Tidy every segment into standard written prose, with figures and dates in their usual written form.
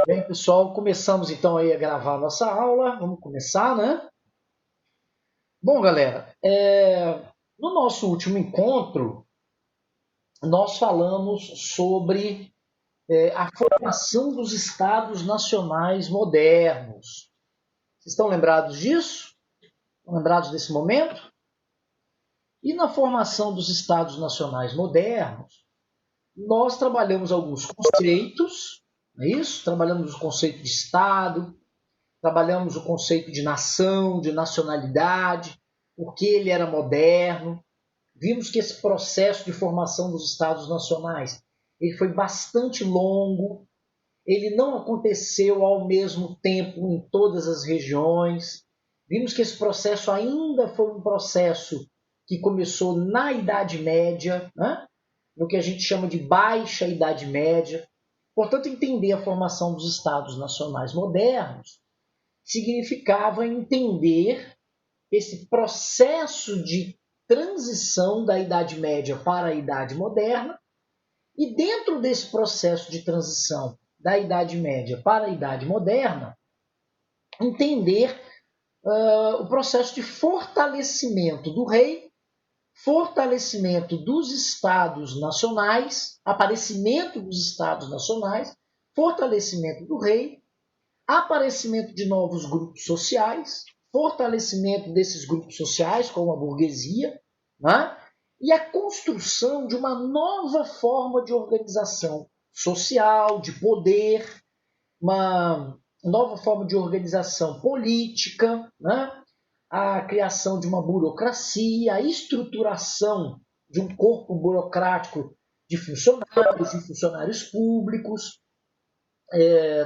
Bem, pessoal, começamos então aí a gravar a nossa aula. Vamos começar, né? Bom, galera, no nosso último encontro, nós falamos sobre a formação dos estados nacionais modernos. Vocês estão lembrados disso? Estão lembrados desse momento? E na formação dos estados nacionais modernos, nós trabalhamos alguns conceitos, não é isso? Trabalhamos o conceito de Estado, trabalhamos o conceito de nação, de nacionalidade, porque ele era moderno. Vimos que esse processo de formação dos Estados nacionais ele foi bastante longo, ele não aconteceu ao mesmo tempo em todas as regiões. Vimos que esse processo ainda foi um processo que começou na Idade Média, né? No que a gente chama de Baixa Idade Média. Portanto, entender a formação dos Estados nacionais modernos significava entender esse processo de transição da Idade Média para a Idade Moderna e dentro desse processo de transição da Idade Média para a Idade Moderna, entender o processo de fortalecimento do rei, fortalecimento dos estados nacionais, aparecimento dos estados nacionais, fortalecimento do rei, aparecimento de novos grupos sociais, fortalecimento desses grupos sociais, como a burguesia, né? E a construção de uma nova forma de organização social, de poder, uma nova forma de organização política, né? A criação de uma burocracia, a estruturação de um corpo burocrático de funcionários públicos,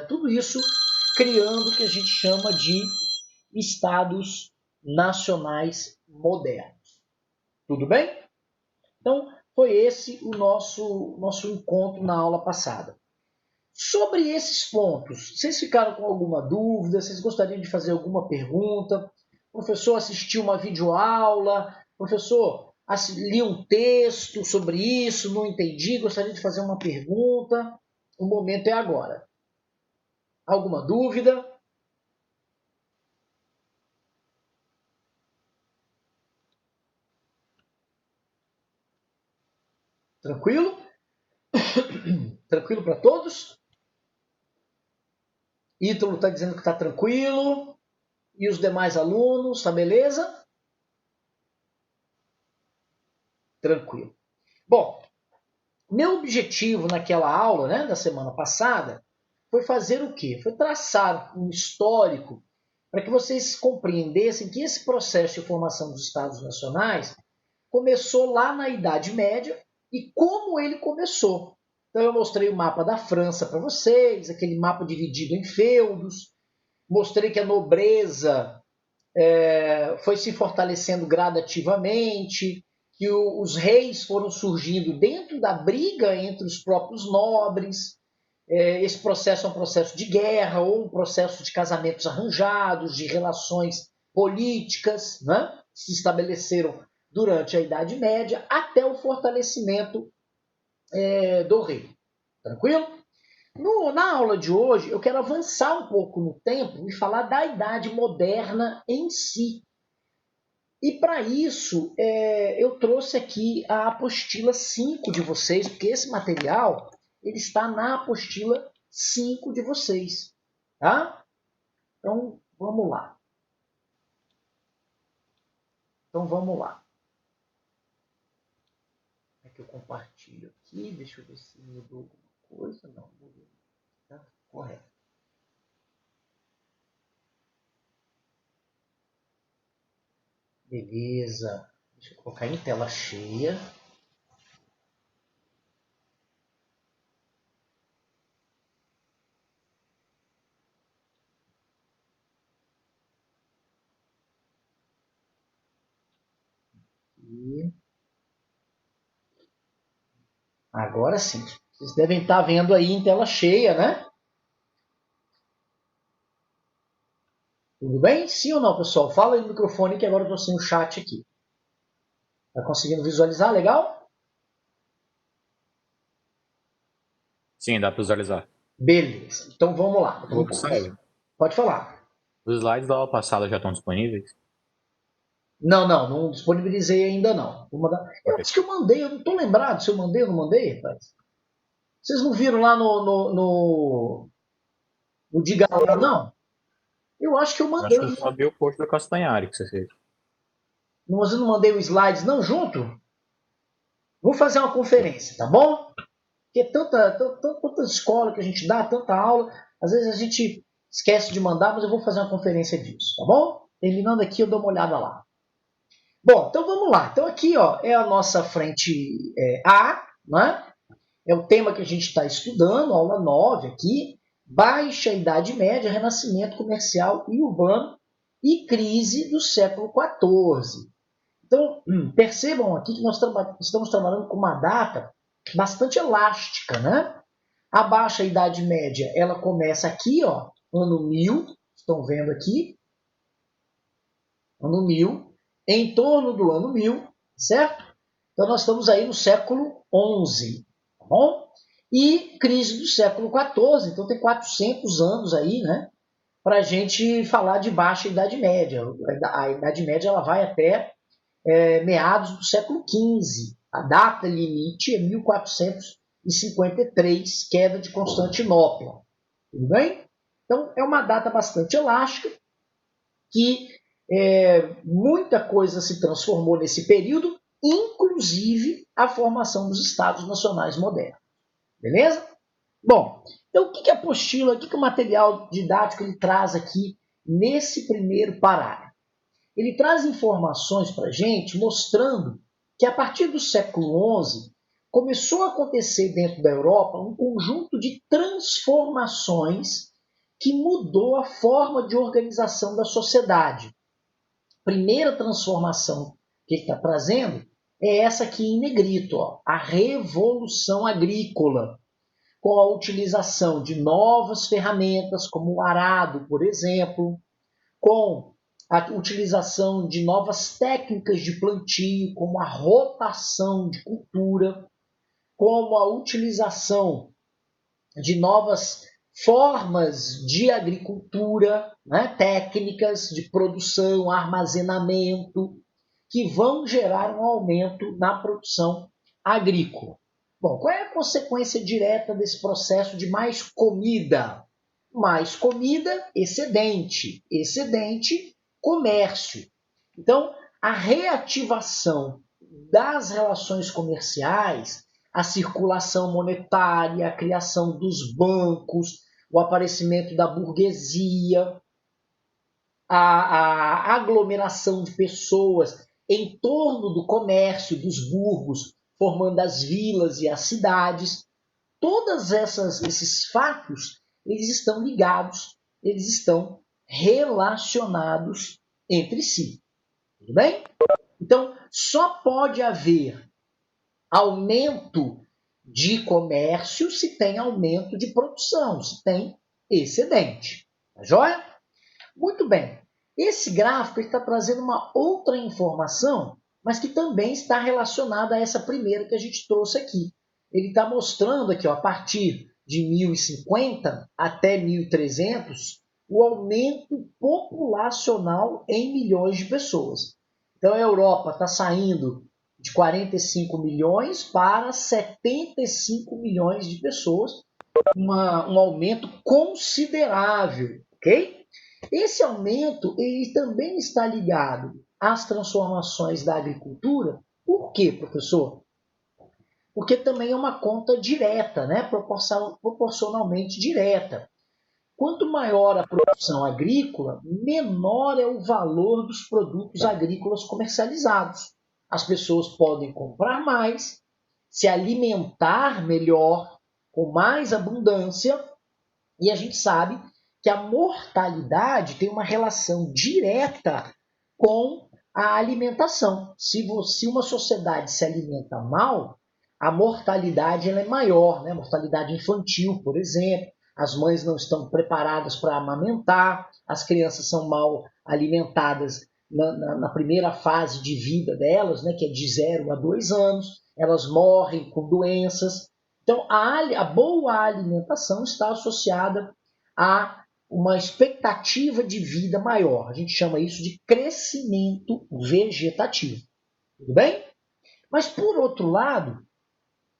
tudo isso criando o que a gente chama de estados nacionais modernos. Tudo bem? Então, foi esse o nosso encontro na aula passada. Sobre esses pontos, vocês ficaram com alguma dúvida? Vocês gostariam de fazer alguma pergunta? O professor assistiu uma videoaula? Professor, li um texto sobre isso, não entendi, gostaria de fazer uma pergunta? O momento é agora. Alguma dúvida? Tranquilo? Tranquilo para todos? Ítalo está dizendo que está tranquilo. E os demais alunos, tá beleza? Tranquilo. Bom, meu objetivo naquela aula, né, da semana passada, foi fazer o quê? Foi traçar um histórico para que vocês compreendessem que esse processo de formação dos Estados Nacionais começou lá na Idade Média e como ele começou. Então eu mostrei o mapa da França para vocês, aquele mapa dividido em feudos, mostrei que a nobreza foi se fortalecendo gradativamente, que os reis foram surgindo dentro da briga entre os próprios nobres. Esse processo é um processo de guerra ou um processo de casamentos arranjados, de relações políticas, né? Que se estabeleceram durante a Idade Média até o fortalecimento do rei. Tranquilo? Na aula de hoje, eu quero avançar um pouco no tempo e falar da Idade Moderna em si. E para isso, eu trouxe aqui a apostila 5 de vocês, porque esse material ele está na apostila 5 de vocês. Tá? Então, vamos lá. Como é que eu compartilho aqui? Deixa eu ver se mudou alguma coisa. Não, mudou. Tá correto. Beleza. Deixa eu colocar em tela cheia. E agora sim. Vocês devem estar vendo aí em tela cheia, né? Tudo bem? Sim ou não, pessoal? Fala aí no microfone que agora eu estou sem o chat aqui. Tá conseguindo visualizar? Legal? Sim, dá para visualizar. Beleza, então vamos lá. Ô, Caio, Pode falar. os slides da aula passada já estão disponíveis? Não disponibilizei ainda não. Vou mandar. Eu Ok. acho que eu mandei, eu não estou lembrado se eu mandei ou não mandei, rapaz. Vocês não viram lá no Diga Lá, não? Eu acho que eu Eu acho que mandei. eu só vi o post da Castanhari que você fez. Mas eu não mandei os slides, não, junto? Vou fazer uma conferência, tá bom? Porque tanta escola que a gente dá, tanta aula, às vezes a gente esquece de mandar, mas eu vou fazer uma conferência disso, tá bom? Terminando aqui, eu dou uma olhada lá. Bom, então vamos lá. Então aqui ó, é a nossa frente A, né? É o tema que a gente está estudando, aula 9 aqui. Baixa Idade Média, Renascimento Comercial e Urbano e Crise do século XIV. Então, percebam aqui que nós estamos trabalhando com uma data bastante elástica, né? A Baixa Idade Média, ela começa aqui, ó, ano 1000, estão vendo aqui, ano 1000, em torno do ano 1000, certo? Então nós estamos aí no século XI, tá bom? E crise do século XIV, então tem 400 anos aí, né? Para a gente falar de Baixa Idade Média. A Idade Média ela vai até meados do século XV. A data limite é 1453, queda de Constantinopla. Tudo bem? Então, é uma data bastante elástica, que muita coisa se transformou nesse período, inclusive a formação dos Estados Nacionais modernos. Beleza? Bom, então o que a apostila, o que o material didático ele traz aqui nesse primeiro parágrafo? Ele traz informações para a gente mostrando que a partir do século XI começou a acontecer dentro da Europa um conjunto de transformações que mudou a forma de organização da sociedade. Primeira transformação que ele está trazendo é essa aqui em negrito, ó, a Revolução Agrícola, com a utilização de novas ferramentas, como o arado, por exemplo, com a utilização de novas técnicas de plantio, como a rotação de cultura, como a utilização de novas formas de agricultura, né, técnicas de produção, armazenamento, que vão gerar um aumento na produção agrícola. Bom, qual é a consequência direta desse processo de mais comida? Mais comida, excedente. Excedente, comércio. Então, a reativação das relações comerciais, a circulação monetária, a criação dos bancos, o aparecimento da burguesia, a aglomeração de pessoas em torno do comércio, dos burgos, formando as vilas e as cidades. Todos esses fatos, eles estão ligados, eles estão relacionados entre si. Tudo bem? Então, só pode haver aumento de comércio se tem aumento de produção, se tem excedente. Tá joia? Muito bem. Esse gráfico está trazendo uma outra informação, mas que também está relacionada a essa primeira que a gente trouxe aqui. Ele está mostrando aqui, ó, a partir de 1050 até 1300, o aumento populacional em milhões de pessoas. Então a Europa está saindo de 45 milhões para 75 milhões de pessoas, um aumento considerável, ok? Esse aumento ele também está ligado às transformações da agricultura. Por quê, professor? Porque também é uma conta direta, né? Proporcionalmente direta. Quanto maior a produção agrícola, menor é o valor dos produtos agrícolas comercializados. As pessoas podem comprar mais, se alimentar melhor, com mais abundância, e a gente sabe que a mortalidade tem uma relação direta com a alimentação. Se uma sociedade se alimenta mal, a mortalidade ela é maior, né? Mortalidade infantil, por exemplo. As mães não estão preparadas para amamentar, as crianças são mal alimentadas na primeira fase de vida delas, né? Que é de 0 a 2 anos, elas morrem com doenças. Então, a boa alimentação está associada a uma expectativa de vida maior. A gente chama isso de crescimento vegetativo. Tudo bem? Mas, por outro lado,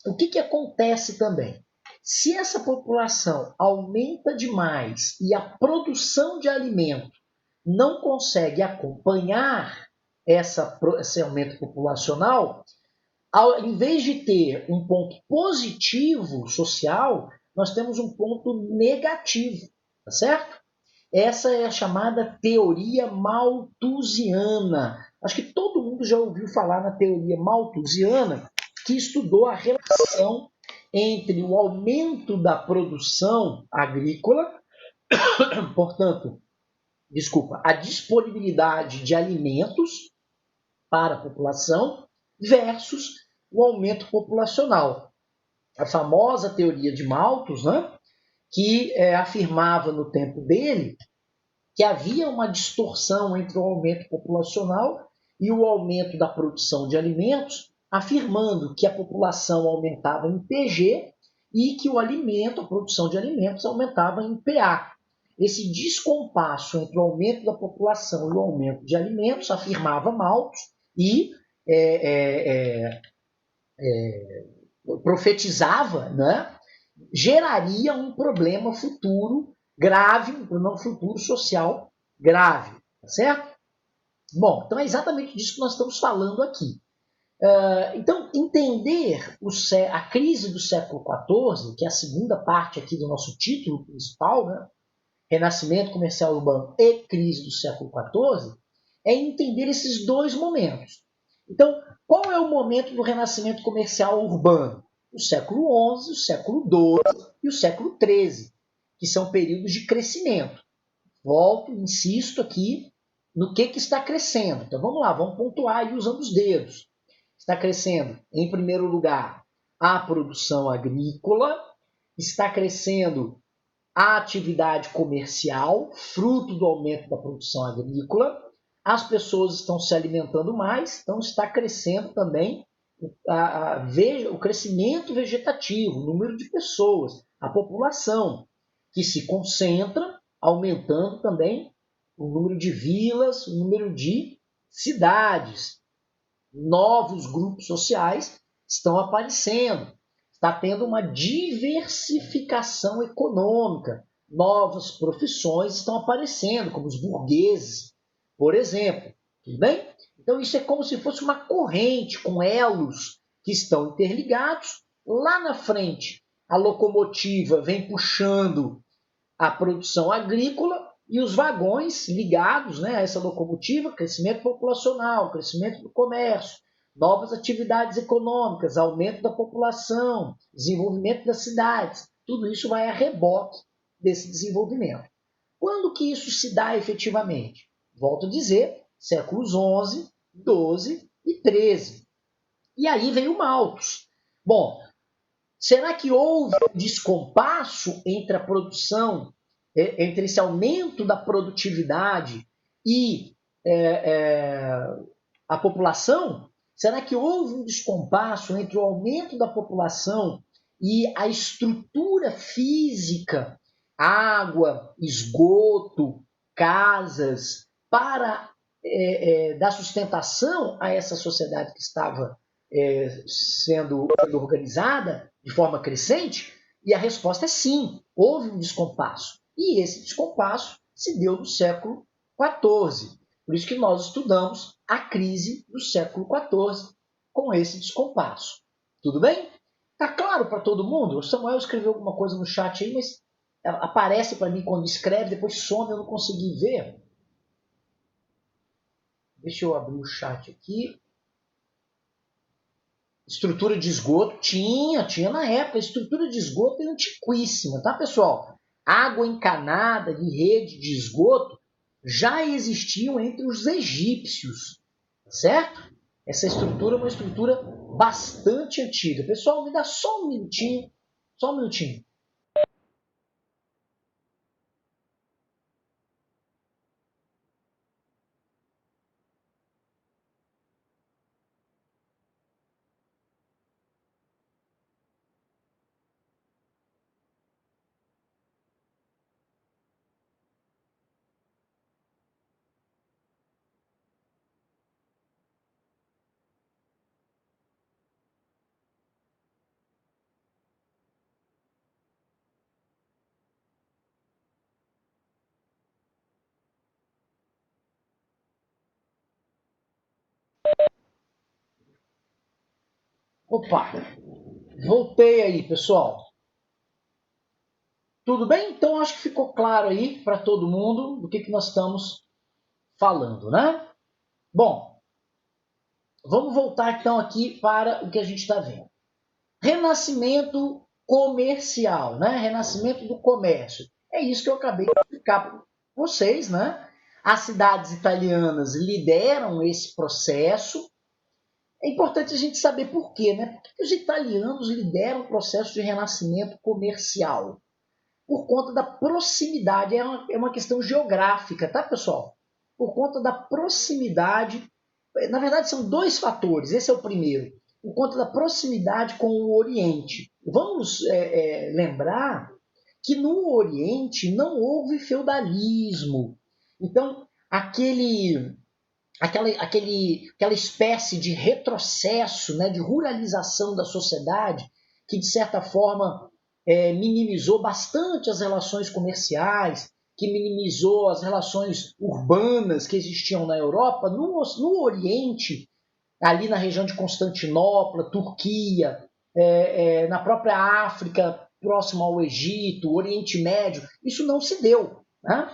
o que acontece também? Se essa população aumenta demais e a produção de alimento não consegue acompanhar esse aumento populacional, em vez de ter um ponto positivo social, nós temos um ponto negativo, tá certo? Essa é a chamada teoria malthusiana. Acho que todo mundo já ouviu falar na teoria malthusiana, que estudou a relação entre o aumento da produção agrícola, portanto, a disponibilidade de alimentos para a população versus o aumento populacional. A famosa teoria de Malthus, né, que afirmava no tempo dele que havia uma distorção entre o aumento populacional e o aumento da produção de alimentos, afirmando que a população aumentava em PG e que o alimento, a produção de alimentos, aumentava em PA. Esse descompasso entre o aumento da população e o aumento de alimentos, afirmava Malthus, e profetizava, né, geraria um problema futuro grave, um problema futuro social grave, tá certo? Bom, então é exatamente disso que nós estamos falando aqui. Então, entender a crise do século XIV, que é a segunda parte aqui do nosso título principal, né? Renascimento comercial urbano e crise do século XIV, é entender esses dois momentos. Então, qual é o momento do renascimento comercial urbano? O século XI, o século XII e o século XIII, que são períodos de crescimento. Volto, insisto aqui no que está crescendo. Então vamos lá, vamos pontuar aí usando os dedos. Está crescendo, em primeiro lugar, a produção agrícola, está crescendo a atividade comercial, fruto do aumento da produção agrícola, as pessoas estão se alimentando mais, então está crescendo também o crescimento vegetativo, o número de pessoas, a população, que se concentra, aumentando também o número de vilas, o número de cidades. Novos grupos sociais estão aparecendo, está tendo uma diversificação econômica, novas profissões estão aparecendo, como os burgueses, por exemplo. Tudo bem? Então isso é como se fosse uma corrente com elos que estão interligados. Lá na frente, a locomotiva vem puxando a produção agrícola e os vagões ligados, né, a essa locomotiva, crescimento populacional, crescimento do comércio, novas atividades econômicas, aumento da população, desenvolvimento das cidades, tudo isso vai a reboque desse desenvolvimento. Quando que isso se dá efetivamente? Volto a dizer, séculos XI, XII e XIII. E aí veio Malthus. Bom, será que houve um descompasso entre a produção, entre esse aumento da produtividade e a população? Será que houve um descompasso entre o aumento da população e a estrutura física, água, esgoto, casas, para dar sustentação a essa sociedade que estava sendo organizada de forma crescente? E a resposta é sim, houve um descompasso. E esse descompasso se deu no século XIV. Por isso que nós estudamos a crise do século XIV com esse descompasso. Tudo bem? Tá claro para todo mundo? O Samuel escreveu alguma coisa no chat aí, mas aparece para mim quando escreve, depois some, eu não consegui ver. Deixa eu abrir o chat aqui. Estrutura de esgoto tinha na época. A estrutura de esgoto é antiquíssima, tá, pessoal? Água encanada de rede de esgoto já existiam entre os egípcios, certo? Essa estrutura é uma estrutura bastante antiga. Pessoal, me dá só um minutinho, só um minutinho. Opa, voltei aí, pessoal. Tudo bem? Então acho que ficou claro aí para todo mundo do que nós estamos falando, né? Bom, vamos voltar então aqui para o que a gente está vendo. Renascimento comercial, né? Renascimento do comércio. É isso que eu acabei de explicar para vocês, né? As cidades italianas lideram esse processo. É importante a gente saber por quê, né? Por que os italianos lideram o processo de renascimento comercial? Por conta da proximidade, é uma questão geográfica, tá, pessoal? Por conta da proximidade, na verdade são dois fatores, esse é o primeiro, por conta da proximidade com o Oriente. Vamos lembrar que no Oriente não houve feudalismo, então aquela espécie de retrocesso, né, de ruralização da sociedade, que de certa forma minimizou bastante as relações comerciais, que minimizou as relações urbanas que existiam na Europa, no Oriente, ali na região de Constantinopla, Turquia, na própria África, próximo ao Egito, Oriente Médio, isso não se deu. Né?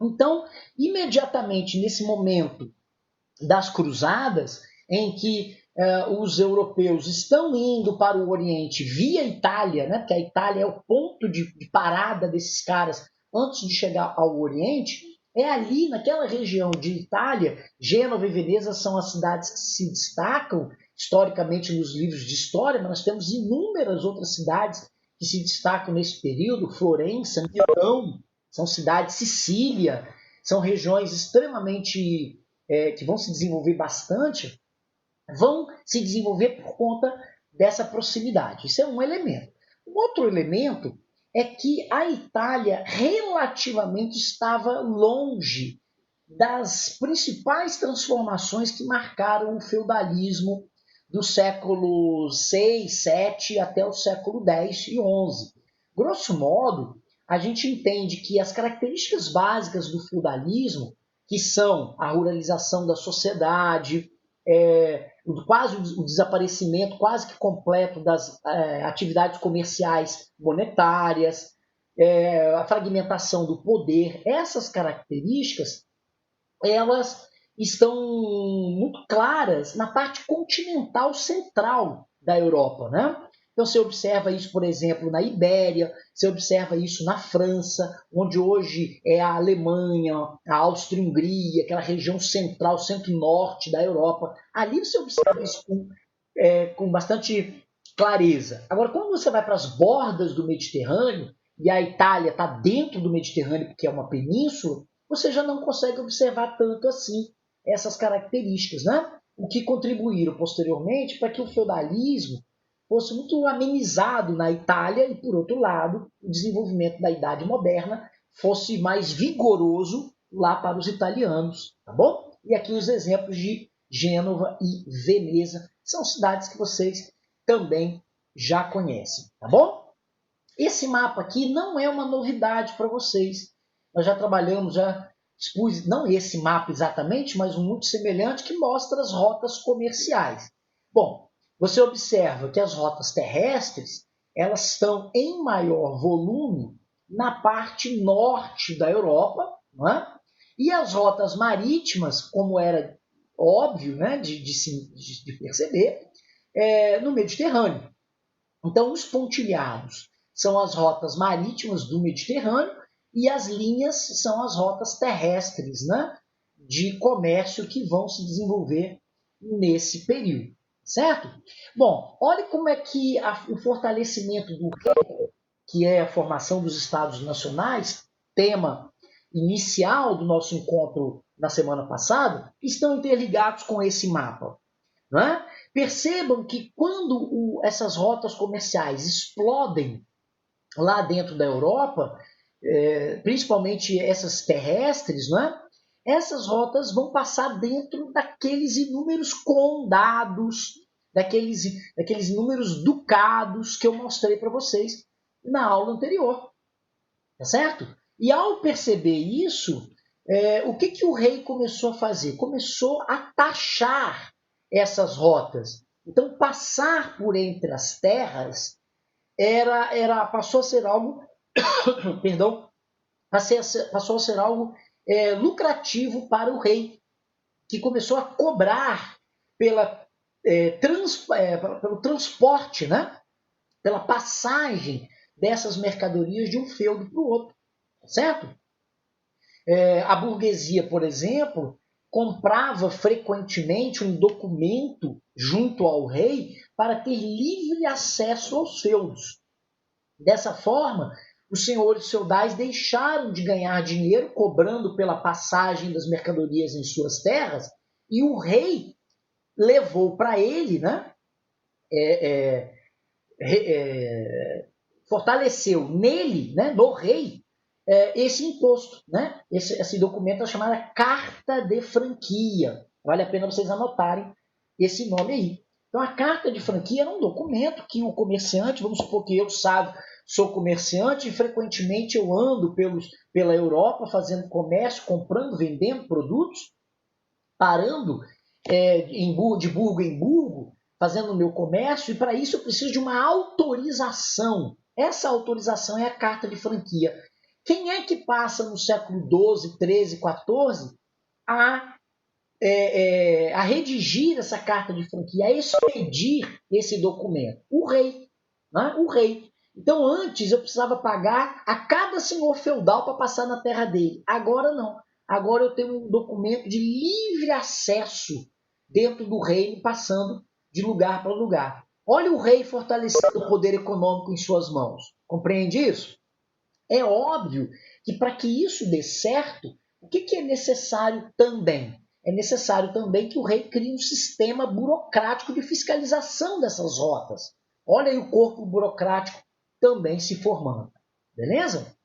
Então, imediatamente nesse momento das cruzadas, em que os europeus estão indo para o Oriente via Itália, né, porque a Itália é o ponto de parada desses caras antes de chegar ao Oriente, é ali, naquela região de Itália, Gênova e Veneza são as cidades que se destacam historicamente nos livros de história, mas nós temos inúmeras outras cidades que se destacam nesse período, Florença, Milão, são cidades, Sicília, são regiões extremamente que vão se desenvolver bastante, vão se desenvolver por conta dessa proximidade. Isso é um elemento. Um outro elemento é que a Itália relativamente estava longe das principais transformações que marcaram o feudalismo do século VI, VII até o século X e XI. Grosso modo, a gente entende que as características básicas do feudalismo, que são a ruralização da sociedade, quase o desaparecimento quase que completo das atividades comerciais monetárias, a fragmentação do poder, essas características elas estão muito claras na parte continental central da Europa, né? Então você observa isso, por exemplo, na Ibéria, você observa isso na França, onde hoje é a Alemanha, a Áustria-Hungria, aquela região central, centro-norte da Europa. Ali você observa isso com bastante clareza. Agora, quando você vai para as bordas do Mediterrâneo, e a Itália está dentro do Mediterrâneo porque é uma península, você já não consegue observar tanto assim essas características, né? O que contribuíram posteriormente para que o feudalismo fosse muito amenizado na Itália e, por outro lado, o desenvolvimento da Idade Moderna fosse mais vigoroso lá para os italianos, tá bom? E aqui os exemplos de Gênova e Veneza são cidades que vocês também já conhecem, tá bom? Esse mapa aqui não é uma novidade para vocês. Nós já trabalhamos, já expus, não esse mapa exatamente, mas um muito semelhante que mostra as rotas comerciais. Bom, você observa que as rotas terrestres elas estão em maior volume na parte norte da Europa, não é? E as rotas marítimas, como era óbvio, né, de perceber, no Mediterrâneo. Então, os pontilhados são as rotas marítimas do Mediterrâneo e as linhas são as rotas terrestres, né, de comércio que vão se desenvolver nesse período, certo? Bom, olhe como é que o fortalecimento do reino, que é a formação dos Estados Nacionais, tema inicial do nosso encontro na semana passada, estão interligados com esse mapa. Não é? Percebam que quando essas rotas comerciais explodem lá dentro da Europa, principalmente essas terrestres, não é? Essas rotas vão passar dentro daqueles inúmeros condados, daqueles inúmeros ducados que eu mostrei para vocês na aula anterior. Tá certo? E ao perceber isso, o que o rei começou a fazer? Começou a taxar essas rotas. Então, passar por entre as terras passou a ser algo, perdão, passou a ser algo lucrativo para o rei, que começou a cobrar pelo transporte, né? Pela passagem dessas mercadorias de um feudo para o outro, certo? A burguesia, por exemplo, comprava frequentemente um documento junto ao rei para ter livre acesso aos feudos. Dessa forma, os senhores feudais deixaram de ganhar dinheiro cobrando pela passagem das mercadorias em suas terras, e o rei levou para ele, né, fortaleceu nele, né, no rei, esse imposto. Né? Esse documento é chamado Carta de Franquia. Vale a pena vocês anotarem esse nome aí. Então, a Carta de Franquia era um documento que o comerciante, vamos supor que eu sou comerciante e frequentemente eu ando pela Europa fazendo comércio, comprando, vendendo produtos, parando de burgo em burgo, fazendo o meu comércio, e para isso eu preciso de uma autorização. Essa autorização é a Carta de Franquia. Quem é que passa no século XII, XIII, XIV a redigir essa carta de franquia, a expedir esse documento? O rei. Né? O rei. Então, antes eu precisava pagar a cada senhor feudal para passar na terra dele. Agora não. Agora eu tenho um documento de livre acesso dentro do reino, passando de lugar para lugar. Olha o rei fortalecendo o poder econômico em suas mãos. Compreende isso? É óbvio que para que isso dê certo, o que é necessário também? É necessário também que o rei crie um sistema burocrático de fiscalização dessas rotas. Olha aí o corpo burocrático também se formando. Beleza?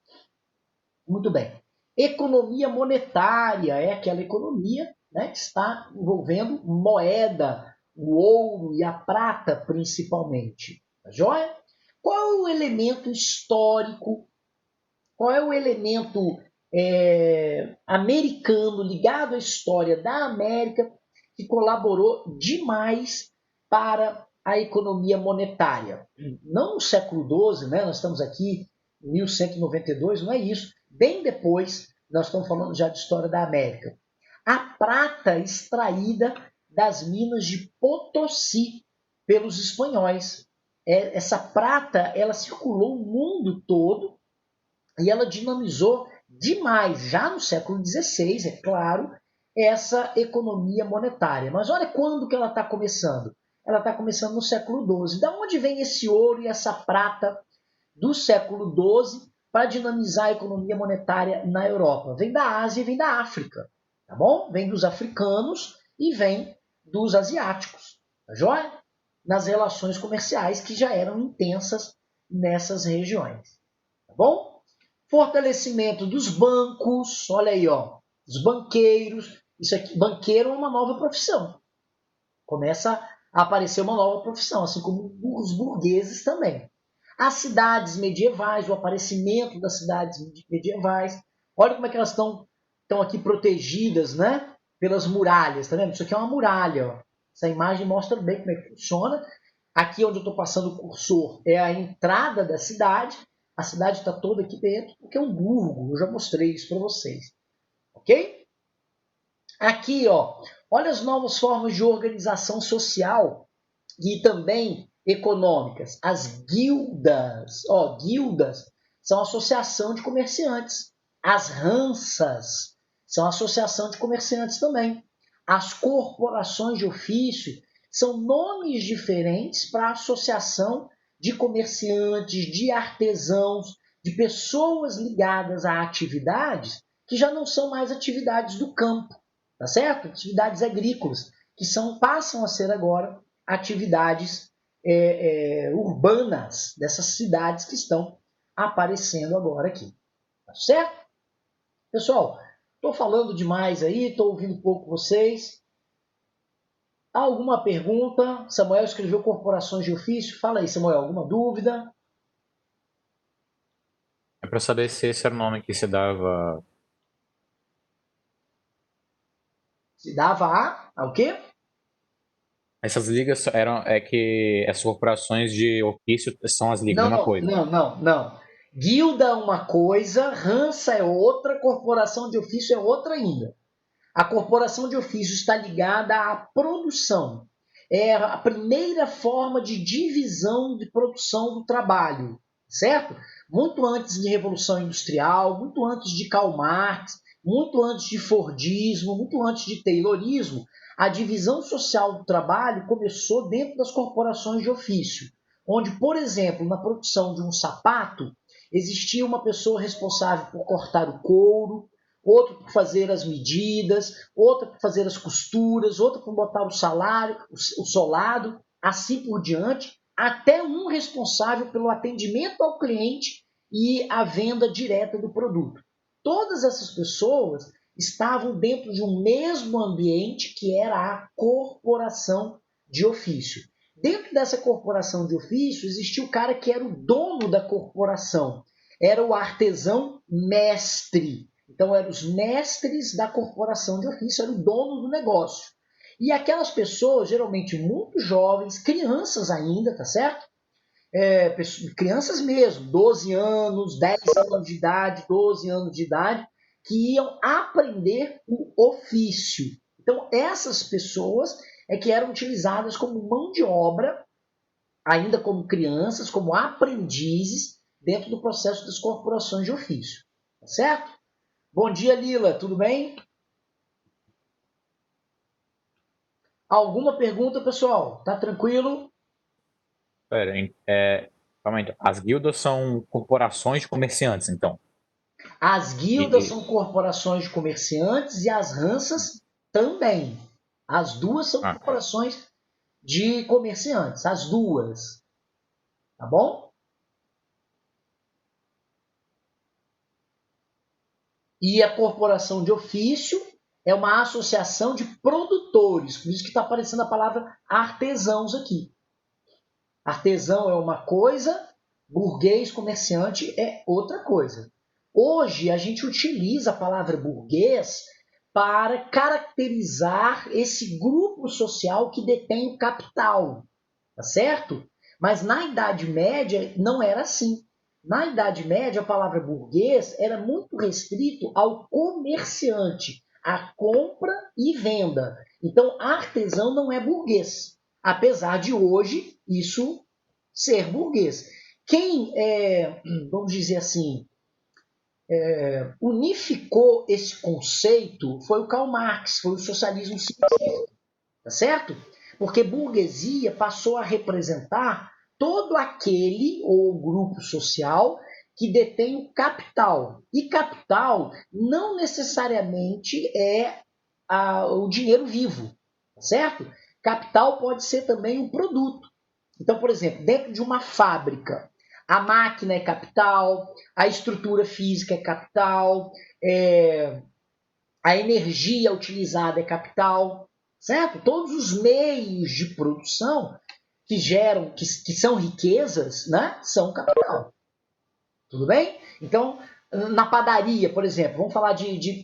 Muito bem. Economia monetária é aquela economia, né, que está envolvendo moeda, o ouro e a prata principalmente. Tá joia? Qual é o elemento histórico? Qual é o elemento americano ligado à história da América que colaborou demais para a economia monetária? Não no século XII, né? Nós estamos aqui em 1192, não é isso. Bem depois, nós estamos falando já de história da América. A prata extraída das minas de Potosí pelos espanhóis. Essa prata, ela circulou o mundo todo e ela dinamizou demais, já no século XVI, é claro, essa economia monetária. Mas olha quando que ela está começando. Ela está começando no século XII. Da onde vem esse ouro e essa prata do século XII para dinamizar a economia monetária na Europa? Vem da Ásia e vem da África, tá bom? Vem dos africanos e vem dos asiáticos, tá joia? Nas relações comerciais que já eram intensas nessas regiões, tá bom? Fortalecimento dos bancos, olha aí, ó, os banqueiros. Isso aqui, banqueiro é uma nova profissão. Começa a aparecer uma nova profissão, assim como os burgueses também. As cidades medievais, o aparecimento das cidades medievais. Olha como é que elas estão aqui protegidas, né? Pelas muralhas, tá vendo? Isso aqui é uma muralha, ó. Essa imagem mostra bem como é que funciona. Aqui onde eu estou passando o cursor é a entrada da cidade. A cidade está toda aqui dentro, porque é um burgo. Eu já mostrei isso para vocês. Ok? Aqui, ó, olha as novas formas de organização social e também econômicas. As guildas. Ó, guildas são associação de comerciantes. As ranças são associação de comerciantes também. As corporações de ofício são nomes diferentes para a associação de comerciantes, de artesãos, de pessoas ligadas a atividades que já não são mais atividades do campo, tá certo? Atividades agrícolas, que passam a ser agora atividades urbanas dessas cidades que estão aparecendo agora aqui, tá certo? Pessoal, estou falando demais aí, estou ouvindo pouco vocês. Alguma pergunta? Samuel escreveu corporações de ofício. Fala aí, Samuel, alguma dúvida? É para saber se esse era o nome que se dava. Se dava a o quê? Essas ligas eram. É que essas corporações de ofício são as ligas, mesma Não, coisa. não, não, não. Guilda é uma coisa, Hansa é outra, corporação de ofício é outra ainda. A corporação de ofício está ligada à produção. É a primeira forma de divisão de produção do trabalho, certo? Muito antes de Revolução Industrial, muito antes de Karl Marx, muito antes de Fordismo, muito antes de Taylorismo, a divisão social do trabalho começou dentro das corporações de ofício, onde, por exemplo, na produção de um sapato, existia uma pessoa responsável por cortar o couro, outro por fazer as medidas, outra por fazer as costuras, outra por botar o salário, o solado, assim por diante, até um responsável pelo atendimento ao cliente e a venda direta do produto. Todas essas pessoas estavam dentro de um mesmo ambiente que era a corporação de ofício. Dentro dessa corporação de ofício existia o cara que era o dono da corporação, era o artesão mestre. Então, eram os mestres da corporação de ofício, era o dono do negócio. E aquelas pessoas, geralmente muito jovens, crianças ainda, tá certo? Crianças mesmo, 12 anos, 10 anos de idade, 12 anos de idade, que iam aprender o ofício. Então, essas pessoas é que eram utilizadas como mão de obra, ainda como crianças, como aprendizes, dentro do processo das corporações de ofício. Tá certo? Bom dia, Lila, tudo bem? Alguma pergunta, pessoal? Tá tranquilo? Pera, calma aí, então. As guildas são corporações de comerciantes, então. As E, guildas e- são corporações de comerciantes e as Hansas também. As duas são ah, corporações de comerciantes, as duas. Tá bom? E a corporação de ofício é uma associação de produtores, por isso que está aparecendo a palavra artesãos aqui. Artesão é uma coisa, burguês, comerciante é outra coisa. Hoje a gente utiliza a palavra burguês para caracterizar esse grupo social que detém o capital, tá certo? Mas na Idade Média não era assim. Na Idade Média, a palavra burguês era muito restrito ao comerciante, à compra e venda. Então, artesão não é burguês, apesar de hoje isso ser burguês. Quem, vamos dizer assim, unificou esse conceito foi o Karl Marx, foi o socialismo científico, tá certo? Porque burguesia passou a representar todo aquele ou grupo social que detém o capital. E capital não necessariamente é o dinheiro vivo, tá certo? Capital pode ser também um produto. Então, por exemplo, dentro de uma fábrica, a máquina é capital, a estrutura física é capital, a energia utilizada é capital, certo? Todos os meios de produção que geram, que são riquezas, né, são capital. Tudo bem? Então, na padaria, por exemplo, vamos falar de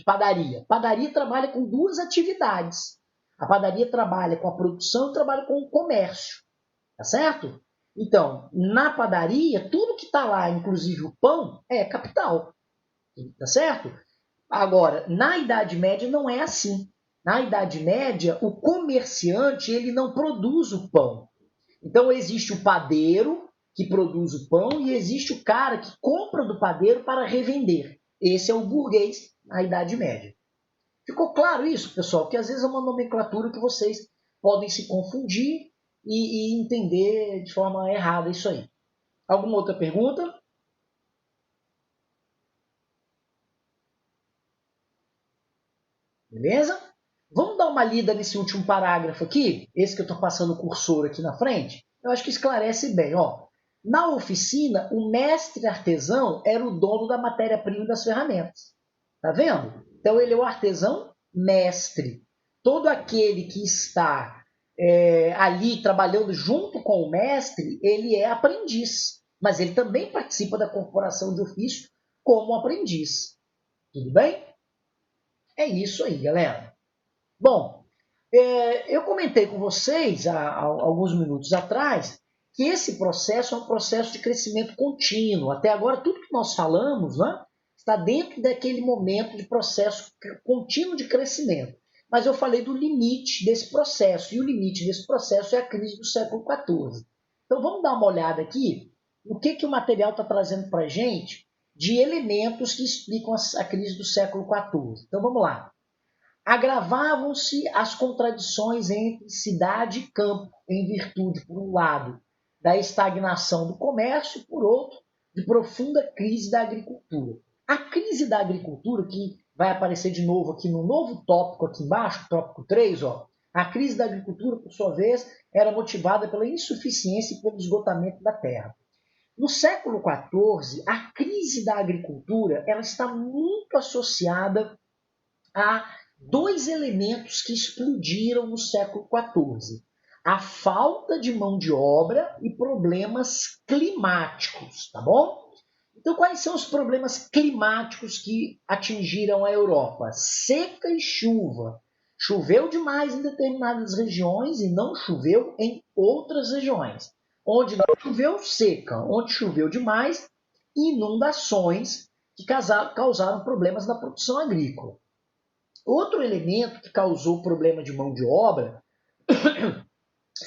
padaria. Padaria trabalha com duas atividades. A padaria trabalha com a produção e trabalha com o comércio. Tá certo? Então, na padaria, tudo que está lá, inclusive o pão, é capital. Tá certo? Agora, na Idade Média não é assim. Na Idade Média, o comerciante ele não produz o pão. Então existe o padeiro que produz o pão e existe o cara que compra do padeiro para revender. Esse é o burguês na Idade Média. Ficou claro isso, pessoal? Porque às vezes é uma nomenclatura que vocês podem se confundir e entender de forma errada isso aí. Alguma outra pergunta? Beleza? Vamos dar uma lida nesse último parágrafo aqui, esse que eu estou passando o cursor aqui na frente. Eu acho que esclarece bem. Ó. Na oficina, o mestre artesão era o dono da matéria-prima e das ferramentas. Tá vendo? Então ele é o artesão mestre. Todo aquele que está ali trabalhando junto com o mestre, ele é aprendiz. Mas ele também participa da corporação de ofício como aprendiz. Tudo bem? É isso aí, galera. Bom, Eu comentei com vocês há alguns minutos atrás que esse processo é um processo de crescimento contínuo. Até agora, tudo que nós falamos, né, está dentro daquele momento de processo contínuo de crescimento. Mas eu falei do limite desse processo, e o limite desse processo é a crise do século XIV. Então vamos dar uma olhada aqui no que o material está trazendo para a gente de elementos que explicam a crise do século XIV. Então vamos lá. Agravavam-se as contradições entre cidade e campo, em virtude, por um lado, da estagnação do comércio, e, por outro, de profunda crise da agricultura. A crise da agricultura, que vai aparecer de novo aqui no novo tópico aqui embaixo, tópico 3, ó, a crise da agricultura, por sua vez, era motivada pela insuficiência e pelo esgotamento da terra. No século XIV, a crise da agricultura ela está muito associada a dois elementos que explodiram no século XIV: a falta de mão de obra e problemas climáticos, tá bom? Então, quais são os problemas climáticos que atingiram a Europa? Seca e chuva. Choveu demais em determinadas regiões e não choveu em outras regiões. Onde não choveu, seca. Onde choveu demais, inundações que causaram problemas na produção agrícola. Outro elemento que causou problema de mão de obra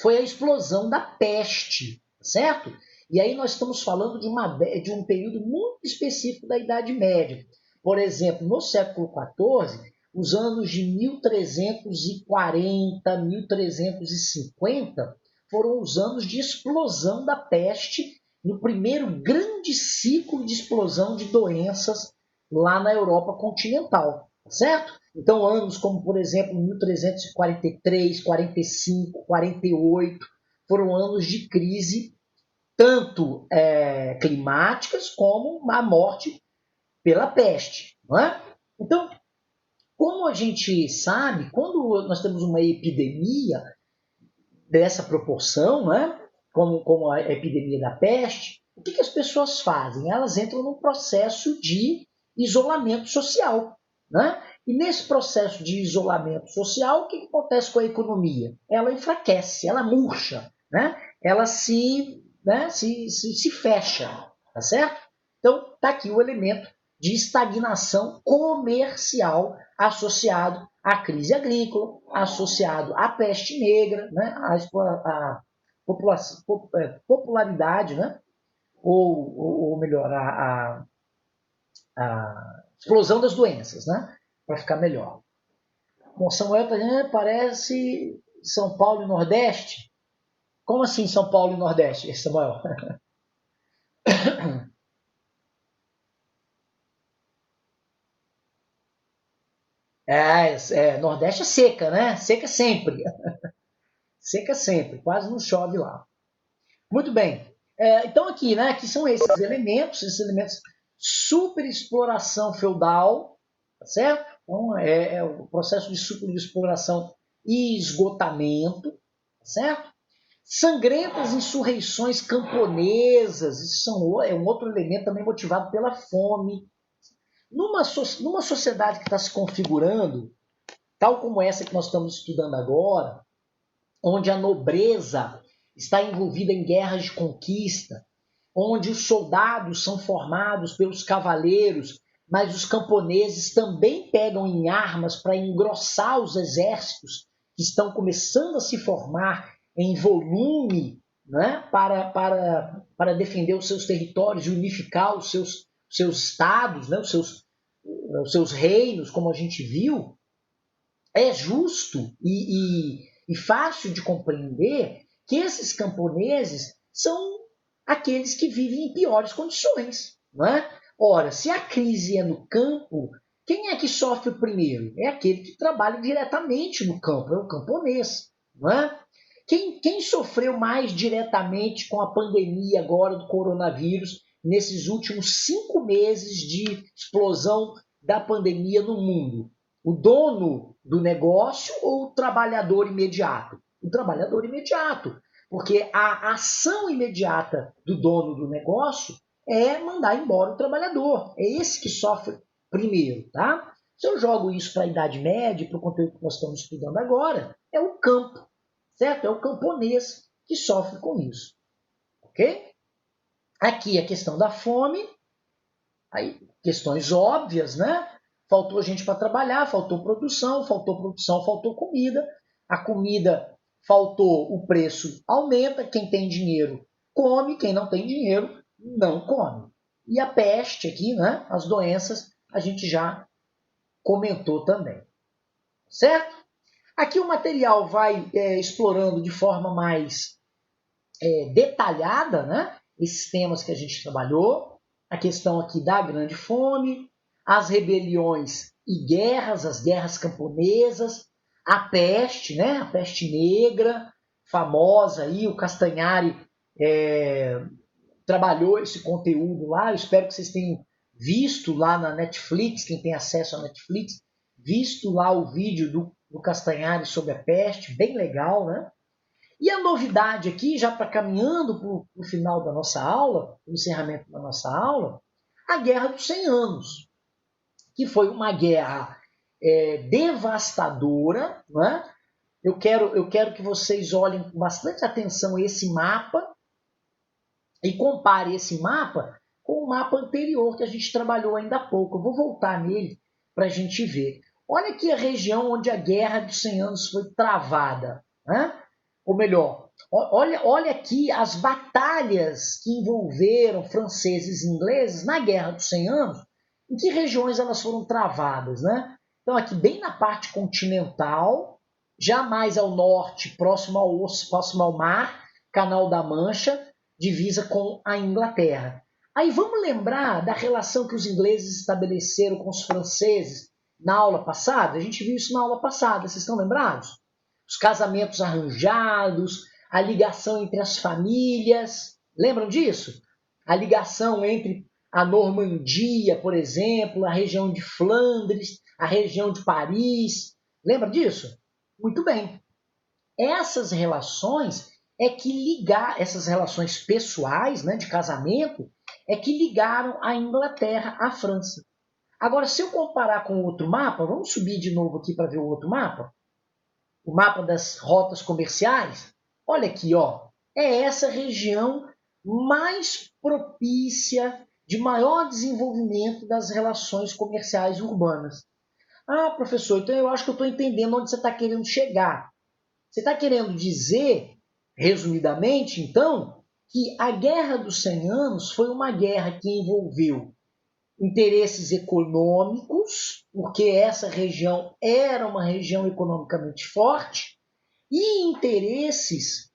foi a explosão da peste, certo? E aí nós estamos falando de um período muito específico da Idade Média. Por exemplo, no século XIV, os anos de 1340, 1350 foram os anos de explosão da peste, no primeiro grande ciclo de explosão de doenças lá na Europa continental, certo? Então, anos como, por exemplo, 1343, 45, 48, foram anos de crise, tanto climáticas como a morte pela peste. Não é? Então, como a gente sabe, quando nós temos uma epidemia dessa proporção, né, como a epidemia da peste, o que as pessoas fazem? Elas entram num processo de isolamento social. Né? E nesse processo de isolamento social, o que acontece com a economia? Ela enfraquece, ela murcha, né? Ela se fecha, tá certo? Então, está aqui o elemento de estagnação comercial associado à crise agrícola, associado à peste negra, né? à popularidade, né? ou melhor, a explosão das doenças, né? Para ficar melhor. Bom, Samuel está dizendo, parece São Paulo e Nordeste. Como assim São Paulo e Nordeste, Samuel? Nordeste é seca, né? Seca sempre. Seca sempre, quase não chove lá. Muito bem. Então aqui, né? Aqui são esses elementos superexploração feudal, tá certo? Então é o processo de superexploração e esgotamento, tá certo? Sangrentas insurreições camponesas, isso é um outro elemento também motivado pela fome. Numa sociedade que está se configurando, tal como essa que nós estamos estudando agora, onde a nobreza está envolvida em guerras de conquista, onde os soldados são formados pelos cavaleiros, mas os camponeses também pegam em armas para engrossar os exércitos que estão começando a se formar em volume, né, para defender os seus territórios e unificar os seus estados, né, os seus reinos, como a gente viu. É justo e fácil de compreender que esses camponeses são aqueles que vivem em piores condições. Não é? Ora, se a crise é no campo, quem é que sofre primeiro? É aquele que trabalha diretamente no campo, é o camponês. Não é? Quem sofreu mais diretamente com a pandemia agora do coronavírus, nesses últimos 5 meses de explosão da pandemia no mundo? O dono do negócio ou o trabalhador imediato? O trabalhador imediato. Porque a ação imediata do dono do negócio é mandar embora o trabalhador. É esse que sofre primeiro, tá? Se eu jogo isso para a Idade Média, para o conteúdo que nós estamos estudando agora, é o campo, certo? É o camponês que sofre com isso, ok? Aqui a questão da fome, aí questões óbvias, né? Faltou gente para trabalhar, faltou produção, faltou comida. A comida faltou, o preço aumenta. Quem tem dinheiro come, quem não tem dinheiro não come. E a peste aqui, né? As doenças, a gente já comentou também. Certo? Aqui o material vai explorando de forma mais detalhada, né? Esses temas que a gente trabalhou. A questão aqui da grande fome, as rebeliões e guerras, as guerras camponesas, a peste, né? A peste negra, famosa aí, o Castanhari trabalhou esse conteúdo lá. Eu espero que vocês tenham visto lá na Netflix, quem tem acesso à Netflix, visto lá o vídeo do Castanhari sobre a peste, bem legal, né? E a novidade aqui, já para caminhando para o final da nossa aula, o encerramento da nossa aula, a Guerra dos 100 Anos, que foi uma guerra devastadora. Né? Eu quero que vocês olhem com bastante atenção esse mapa e compare esse mapa com o mapa anterior que a gente trabalhou ainda há pouco. Eu vou voltar nele para a gente ver. Olha aqui a região onde a Guerra dos 100 Anos foi travada. Né? Ou melhor, olha aqui as batalhas que envolveram franceses e ingleses na Guerra dos 100 Anos, em que regiões elas foram travadas. Né? Então aqui bem na parte continental, já mais ao norte, próximo ao mar, Canal da Mancha, divisa com a Inglaterra. Aí vamos lembrar da relação que os ingleses estabeleceram com os franceses na aula passada? A gente viu isso na aula passada, vocês estão lembrados? Os casamentos arranjados, a ligação entre as famílias. Lembram disso? A ligação entre a Normandia, por exemplo, a região de Flandres, a região de Paris. Lembra disso? Muito bem. Essas relações essas relações pessoais, né, de casamento, é que ligaram a Inglaterra à França. Agora, se eu comparar com outro mapa, vamos subir de novo aqui para ver o outro mapa? O mapa das rotas comerciais, olha aqui, ó, é essa região mais propícia, de maior desenvolvimento das relações comerciais urbanas. Ah, professor, então eu acho que eu estou entendendo onde você está querendo chegar. Você está querendo dizer, resumidamente, então, que a Guerra dos 100 Anos foi uma guerra que envolveu interesses econômicos, porque essa região era uma região economicamente forte, e interesses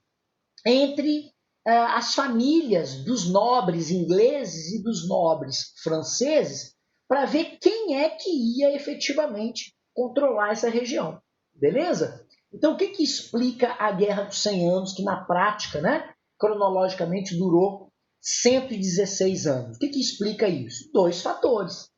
entre as famílias dos nobres ingleses e dos nobres franceses, para ver quem é que ia efetivamente controlar essa região. Beleza? Então, o que explica a Guerra dos 100 Anos, que na prática, né, cronologicamente, durou 116 anos? O que explica isso? Dois fatores.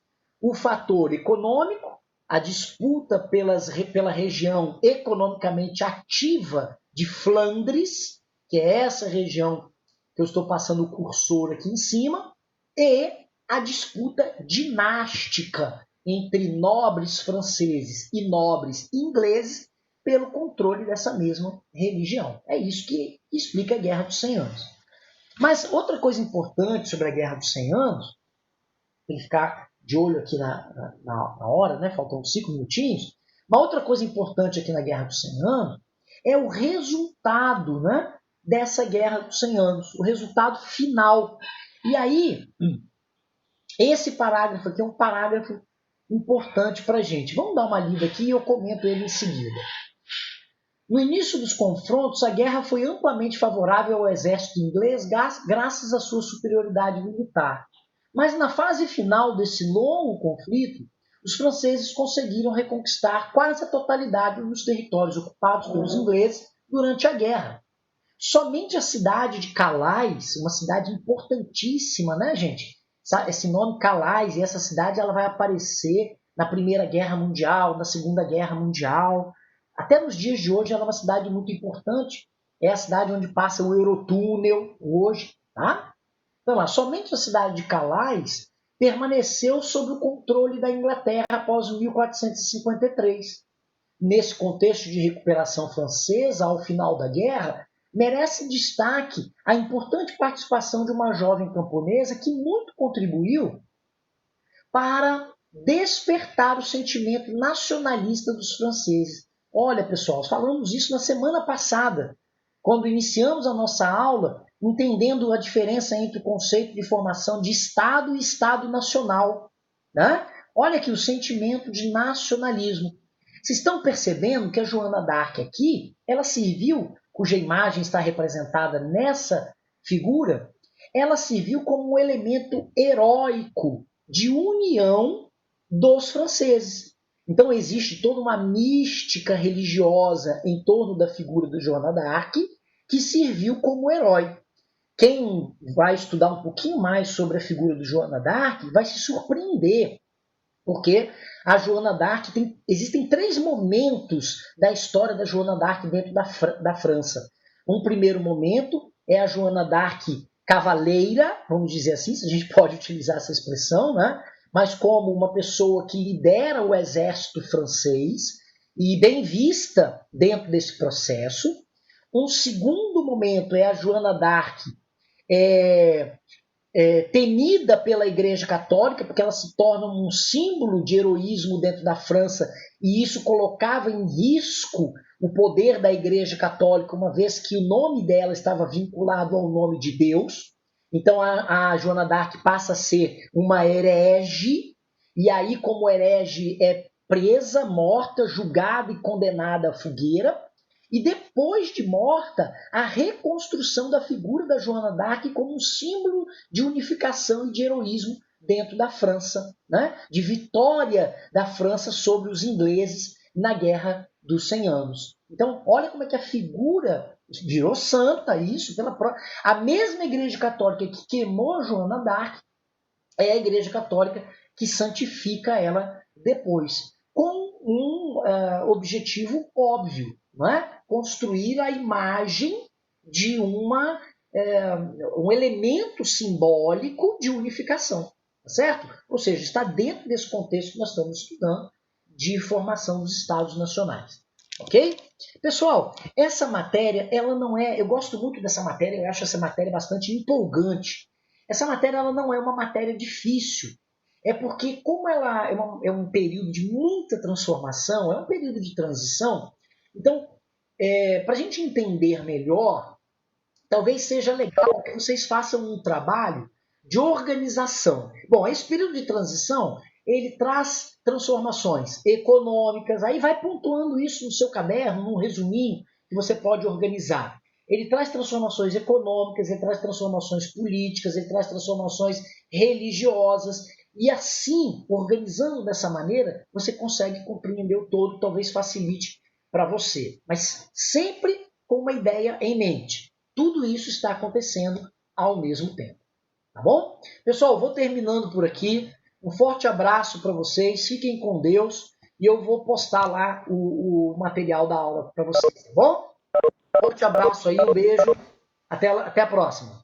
O fator econômico, a disputa pela região economicamente ativa de Flandres, que é essa região que eu estou passando o cursor aqui em cima, e a disputa dinástica entre nobres franceses e nobres ingleses pelo controle dessa mesma religião. É isso que explica a Guerra dos 100 Anos. Mas outra coisa importante sobre a Guerra dos 100 Anos, tem que ficar de olho aqui na hora, né? Faltam 5 minutinhos. Uma outra coisa importante aqui na Guerra dos 100 Anos é o resultado, né, dessa Guerra dos 100 Anos, o resultado final. E aí, esse parágrafo aqui é um parágrafo importante para a gente. Vamos dar uma lida aqui e eu comento ele em seguida. No início dos confrontos, a guerra foi amplamente favorável ao exército inglês graças à sua superioridade militar. Mas na fase final desse longo conflito, os franceses conseguiram reconquistar quase a totalidade dos territórios ocupados pelos ingleses durante a guerra. Somente a cidade de Calais, uma cidade importantíssima, né, gente? Esse nome Calais e essa cidade ela vai aparecer na Primeira Guerra Mundial, na Segunda Guerra Mundial. Até nos dias de hoje ela é uma cidade muito importante. É a cidade onde passa o Eurotúnel hoje, tá? Então, lá, somente a cidade de Calais permaneceu sob o controle da Inglaterra após 1453. Nesse contexto de recuperação francesa ao final da guerra, merece destaque a importante participação de uma jovem camponesa que muito contribuiu para despertar o sentimento nacionalista dos franceses. Olha, pessoal, falamos isso na semana passada, quando iniciamos a nossa aula, entendendo a diferença entre o conceito de formação de Estado e Estado nacional. Né? Olha aqui o sentimento de nacionalismo. Vocês estão percebendo que a Joana d'Arc aqui, ela serviu, cuja imagem está representada nessa figura, ela serviu como um elemento heróico de união dos franceses. Então existe toda uma mística religiosa em torno da figura de Joana d'Arc, que serviu como herói. Quem vai estudar um pouquinho mais sobre a figura de Joana d'Arc vai se surpreender, porque a Joana d'Arc existem 3 momentos da história da Joana d'Arc dentro da França. Um primeiro momento é a Joana d'Arc cavaleira, vamos dizer assim, se a gente pode utilizar essa expressão, né? Mas como uma pessoa que lidera o exército francês e bem vista dentro desse processo. Um segundo momento é a Joana d'Arc temida pela Igreja Católica, porque ela se torna um símbolo de heroísmo dentro da França, e isso colocava em risco o poder da Igreja Católica, uma vez que o nome dela estava vinculado ao nome de Deus. Então a Joana d'Arc passa a ser uma herege, e aí como herege é presa, morta, julgada e condenada à fogueira. E depois de morta, a reconstrução da figura da Joana d'Arc como um símbolo de unificação e de heroísmo dentro da França, né? De vitória da França sobre os ingleses na Guerra dos 100 Anos. Então, olha como é que a figura virou santa, isso, a mesma Igreja Católica que queimou a Joana d'Arc é a Igreja Católica que santifica ela depois, com um objetivo óbvio, não é? Construir a imagem de um elemento simbólico de unificação, tá certo? Ou seja, está dentro desse contexto que nós estamos estudando de formação dos Estados nacionais, ok? Pessoal, essa matéria, ela não é... Eu gosto muito dessa matéria, eu acho essa matéria bastante empolgante. Essa matéria ela não é uma matéria difícil, é porque como ela é um período de muita transformação, é um período de transição, então para a gente entender melhor, talvez seja legal que vocês façam um trabalho de organização. Bom, esse período de transição, ele traz transformações econômicas, aí vai pontuando isso no seu caderno, num resuminho que você pode organizar. Ele traz transformações econômicas, ele traz transformações políticas, ele traz transformações religiosas, e assim, organizando dessa maneira, você consegue compreender o todo, talvez facilite para você, mas sempre com uma ideia em mente. Tudo isso está acontecendo ao mesmo tempo, tá bom? Pessoal, vou terminando por aqui. Um forte abraço para vocês, fiquem com Deus e eu vou postar lá o material da aula para vocês, tá bom? Forte abraço aí, um beijo, até a próxima.